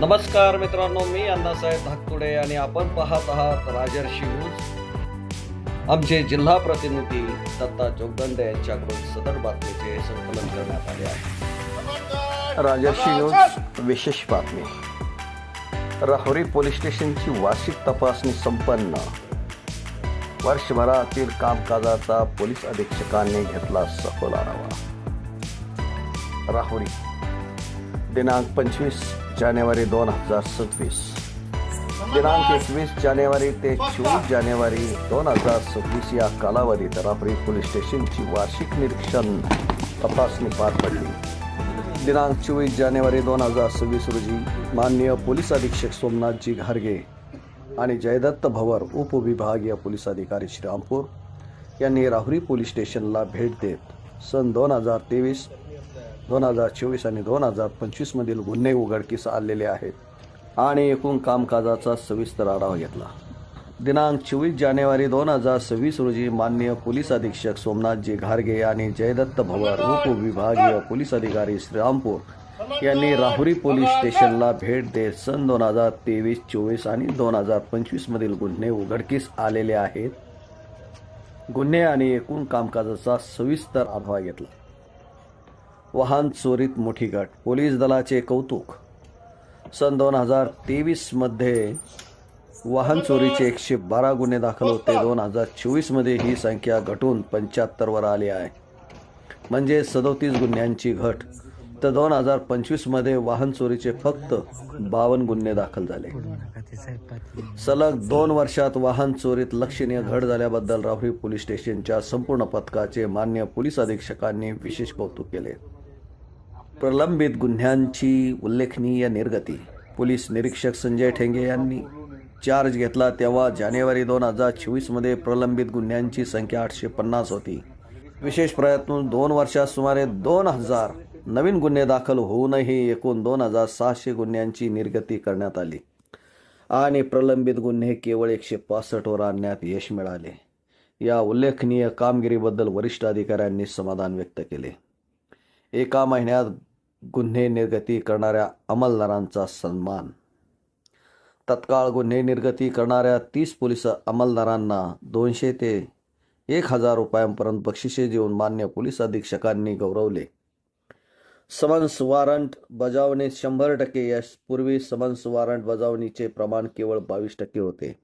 नमस्कार मित्रांनो, मी अण्णासाहेब धाकतुडे आणि आपण पाहत आहात राजर्षी न्यूज। आमचे जिल्हा प्रतिनिधी दत्ता जोगदंडे यांच्याकडून सदर बातमीचे संकलन करण्यात आले आहे। राजर्षी न्यूज विशेष बातमी। राहुरी पोलीस स्टेशनची वार्षिक तपासणी संपन्न। वर्षभरातील कामकाजाचा पोलीस अधीक्षकांनी घेतला सखोल आढावा। राहुरी दिनांक 25 जानेवारी 2026 दिनांक 21 जानेवारी ते 24 जानेवारी 2026 या कालावधीत राहुरी पोलीस स्टेशनची वार्षिक निरीक्षण तपासणी पार पडली। दिनांक 24 जानेवारी 2026 रोजी माननीय पोलीस अधीक्षक सोमनाथजी घारगे आणि जयदत्त भवर उपविभागीय पोलीस अधिकारी श्रीरामपूर यांनी राहुरी पोलीस स्टेशनला भेट देत सन 2023, 2024 आणि 2025 मधील गुन्हे उघडकीस आलेले आहेत आणि एकूण कामकाजाचा सविस्तर आढावा घेतला। दिनांक 24 जानेवारी 2026 रोजी माननीय पोलीस अधीक्षक सोमनाथजी घारगे आणि जयदत्त भवर उपविभागीय पोलीस अधिकारी श्रीरामपूर यांनी राहुरी पोलीस स्टेशनला भेट देत सन 2023, 24 आणि 2025 मधील गुन्हे उघडकीस आलेले आहेत, गुन्हे आणि एकूण कामकाजाचा सविस्तर आढावा घेतला। वाहन चोरीत मोठी घट, पोलीस दलाचे कौतुक। सन 2023 मध्ये वाहन चोरीचे 112 गुन्हे दाखल होते। 2024 मध्ये ही संख्या घटून 75 वर आली आहे, म्हणजे 37 गुन्ह्यांची घट। तर 2025 मध्ये वाहन चोरीचे फक्त 52 गुन्हे दाखल झाले। सलग 2 वर्षात वाहन चोरीत लक्षणीय घट झाल्याबद्दल राहुरी पोलीस स्टेशनच्या संपूर्ण पथकाचे माननीय पोलीस अधीक्षकांनी विशेष कौतुक केले। प्रलंबित गुन्ह्यांची उल्लेखनीय निर्गती। पोलीस निरीक्षक संजय ठेंगे यांनी चार्ज घेतला तेव्हा जानेवारी 2024 मध्ये प्रलंबित गुन्ह्यांची संख्या 850 होती। विशेष प्रयत्न 2 वर्षात सुमारे 2000 नवीन गुन्हे दाखल होऊनही एकूण 2600 गुन्ह्यांची निर्गती करण्यात आली आणि प्रलंबित गुन्हे केवळ 165 वर आणण्यात यश मिळाले। या उल्लेखनीय कामगिरीबद्दल वरिष्ठ अधिकाऱ्यांनी समाधान व्यक्त केले। एका महिन्यात गुन्हे निर्गती करणाऱ्या अंमलदारांचा सन्मान। तत्काळ गुन्हे निर्गती करणाऱ्या 30 पोलीस अंमलदारांना 200 ते 1000 रुपयांपर्यंत बक्षिसे देऊन मान्य पोलीस अधीक्षकांनी गौरवले। समन्स वॉरंट बजावणे 100% यश। पूर्वी समन्स वॉरंट बजावणीचे प्रमाण केवळ 22% होते,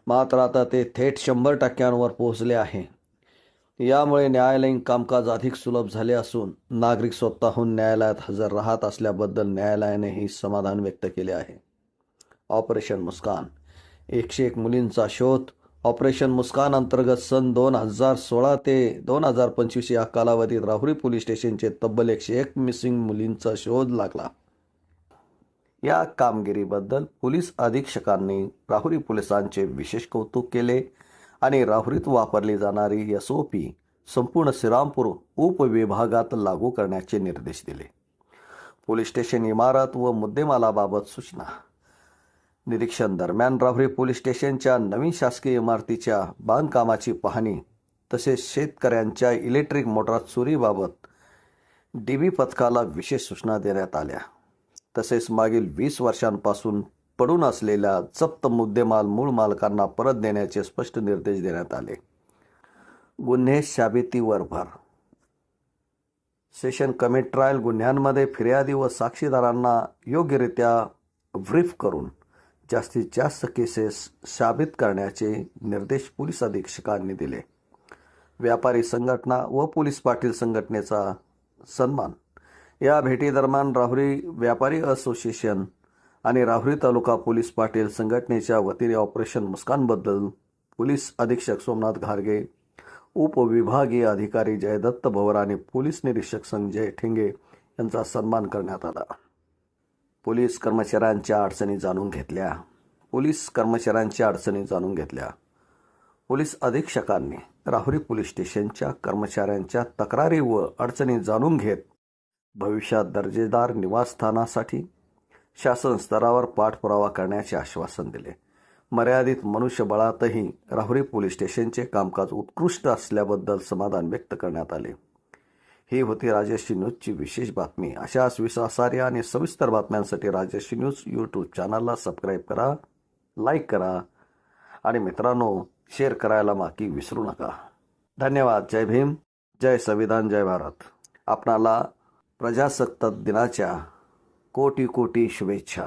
मात्र आता ते थेट 100% पोहोचले आहे। यामुळे न्यायालयीन कामकाज अधिक सुलभ झाले असून नागरिक स्वतःहून न्यायालयात हजर राहत असल्याबद्दल न्यायालयानेही समाधान व्यक्त केले आहे। ऑपरेशन मुस्कान, 101 मुलींचा शोध। ऑपरेशन मुस्कान अंतर्गत सन 2016 ते 2025 या कालावधीत राहुरी पोलीस स्टेशनचे तब्बल 101 मिसिंग मुलींचा शोध लागला। या कामगिरीबद्दल पोलीस अधीक्षकांनी राहुरी पोलिसांचे विशेष कौतुक केले आणि राहुरीत वापरली जाणारी SOP संपूर्ण श्रीरामपूर उपविभागात लागू करण्याचे निर्देश दिले। पोलीस स्टेशन इमारत व मुद्देमालाबाबत सूचना। निरीक्षण दरम्यान राहुरी पोलीस स्टेशनच्या नवीन शासकीय इमारतीच्या बांधकामाची पाहणी तसेच शेतकऱ्यांच्या इलेक्ट्रिक मोटार चोरीबाबत DB पथकाला विशेष सूचना देण्यात आल्या। तसेच मागील 20 वर्षांपासून पडून असलेल्या जप्त मुद्देमाल मूळ मालकांना परत देण्याचे स्पष्ट निर्देश देण्यात आले। गुन्हे शाबितीवर भर। सेशन कमिटी ट्रायल गुन्ह्यांमध्ये फिर्यादी व साक्षीदारांना योग्यरित्या ब्रीफ करून जास्तीत जास्त केसेस साबित करण्याचे निर्देश पोलीस अधीक्षकांनी दिले। व्यापारी संघटना व पोलीस पाटील संघटनेचा सन्मान। या भेटीदरम्यान राहुरी व्यापारी असोसिएशन आणि राहुरी तालुका पोलीस पाटील संघटनेच्या वतीने ऑपरेशन मुस्कानबद्दल पोलीस अधीक्षक सोमनाथ घारगे, उपविभागीय अधिकारी जयदत्त भवर आणि पोलीस निरीक्षक संजय ठेंगे यांचा सन्मान करण्यात आला। पोलीस कर्मचाऱ्यांच्या अडचणी जाणून घेतल्या। पोलीस अधीक्षकांनी राहुरी पोलीस स्टेशनच्या कर्मचाऱ्यांच्या तक्रारी व अडचणी जाणून घेत भविष्यात दर्जेदार निवासस्थानासाठी शासन स्तरावर पाठपुरावा करण्याचे आश्वासन दिले। मर्यादित मनुष्यबळातही राहुरी पोलीस स्टेशनचे कामकाज उत्कृष्ट असल्याबद्दल समाधान व्यक्त करण्यात आले। ही होती राजश्री न्यूजची विशेष बातमी. अशाच विश्वासार्ह आणि सविस्तर बातम्यांसाठी राजश्री न्यूज यूट्यूब चॅनलला सबस्क्राईब करा, लाईक करा आणि मित्रांनो शेअर करायला माकी विसरू नका. धन्यवाद. जय भीम, जय संविधान, जय भारत. आपणाला प्रजासत्ताक दिनाच्या कोटी कोटी शुभेच्छा.